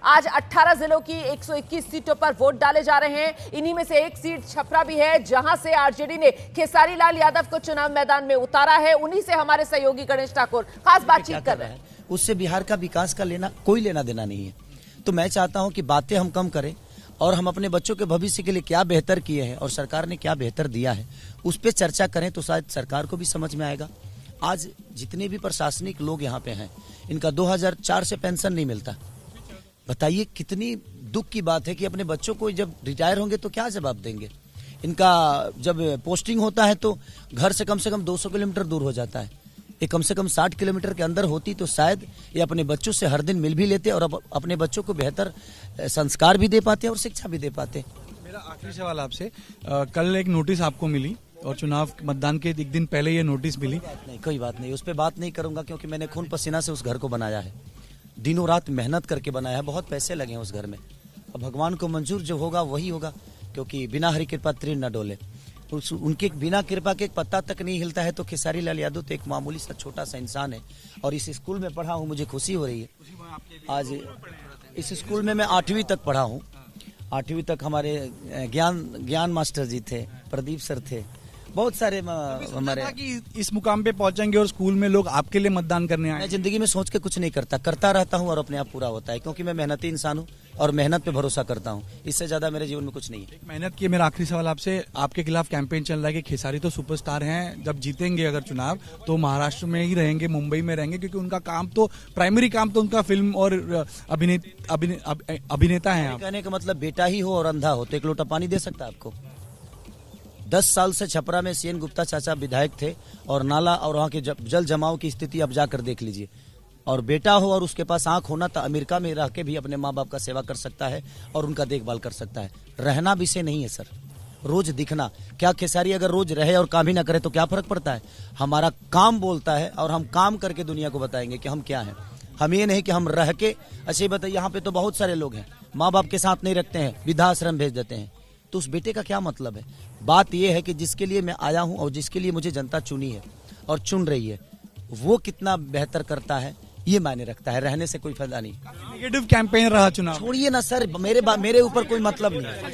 आज 18 जिलों की 121 सीटों पर वोट डाले जा रहे हैं। इन्हीं में से एक सीट छपरा भी है, जहां से आरजेडी ने खेसारी लाल यादव को चुनाव मैदान में उतारा है। उन्हीं से हमारे सहयोगी गणेश ठाकुर खास बातचीत कर रहे हैं। उससे बिहार का विकास का कोई लेना देना नहीं है। तो मैं चाहता हूं कि बातें हम कम करें और हम अपने बच्चों के भविष्य के लिए क्या बेहतर किए हैं और सरकार ने क्या बेहतर दिया है उस पर चर्चा करें, तो शायद सरकार को भी समझ में आएगा। आज जितने भी प्रशासनिक लोग यहाँ पे हैं, इनका 2004 से पेंशन नहीं मिलता। बताइए कितनी दुख की बात है कि अपने बच्चों को जब रिटायर होंगे तो क्या जवाब देंगे। इनका जब पोस्टिंग होता है तो घर से कम 200 किलोमीटर दूर हो जाता है। ये कम से कम 60 किलोमीटर के अंदर होती तो शायद ये अपने बच्चों से हर दिन मिल भी लेते और अपने बच्चों को बेहतर संस्कार भी दे पाते और शिक्षा भी दे पाते। मेरा आखिरी सवाल आपसे, कल एक नोटिस आपको मिली और चुनाव मतदान के एक दिन पहले ये नोटिस मिली। कोई बात नहीं, उस पर बात नहीं करूंगा क्योंकि मैंने खून पसीना से उस घर को बनाया है, दिनों रात मेहनत करके बनाया है, बहुत पैसे लगे हैं उस घर में। अब भगवान को मंजूर जो होगा वही होगा, क्योंकि बिना हरि कृपा तीर न डोले। उनके बिना कृपा के एक पत्ता तक नहीं हिलता है। तो खेसारी लाल यादव तो एक मामूली सा छोटा सा इंसान है और इस स्कूल में पढ़ा हूँ, मुझे खुशी हो रही है। आज इस स्कूल में मैं 8वीं तक पढ़ा हूँ। 8वीं तक हमारे ज्ञान मास्टर जी थे, प्रदीप सर थे, बहुत सारे हमारे। कि इस मुकाम पे पहुंचेंगे और स्कूल में लोग आपके लिए मतदान करने आए। मैं जिंदगी में सोच के कुछ नहीं करता रहता हूँ और अपने आप पूरा होता है, क्योंकि मैं मेहनती इंसान हूँ और मेहनत पे भरोसा करता हूँ। इससे ज्यादा मेरे जीवन में कुछ नहीं है। मेहनत की मेरा आखिरी सवाल आपसे, आपके खिलाफ कैंपेन चल रहा है कि खेसारी तो सुपरस्टार हैं, जब जीतेंगे अगर चुनाव तो महाराष्ट्र में ही रहेंगे, मुंबई में रहेंगे, क्योंकि उनका काम तो प्राइमरी काम तो उनका फिल्म और अभिनेता है। कहने का मतलब बेटा ही हो और अंधा हो तो एक लोटा पानी दे सकता है आपको। 10 साल से छपरा में सीएन गुप्ता चाचा विधायक थे और नाला और वहाँ के जल जमाव की स्थिति आप जाकर देख लीजिए। और बेटा हो और उसके पास आंख होना तो अमेरिका में रह के भी अपने माँ बाप का सेवा कर सकता है और उनका देखभाल कर सकता है। रहना विषय नहीं है सर, रोज दिखना। क्या खेसारी अगर रोज रहे और काम ही ना करे तो क्या फर्क पड़ता है। हमारा काम बोलता है और हम काम करके दुनिया को बताएंगे कि हम क्या हैं। हम ये नहीं कि हम रह के अच्छे बताइए। यहाँ पे तो बहुत सारे लोग हैं माँ बाप के साथ नहीं रखते हैं, वृद्धाश्रम भेज देते हैं। तो उस बेटे का क्या मतलब है। बात यह है कि जिसके लिए मैं आया हूं और जिसके लिए मुझे जनता चुनी है और चुन रही है, वो कितना बेहतर करता है ये मायने रखता है। रहने से कोई फायदा नहीं। नेगेटिव कैंपेन रहा चुनाव। छोड़िए ना सर, मेरे ऊपर कोई मतलब नहीं है।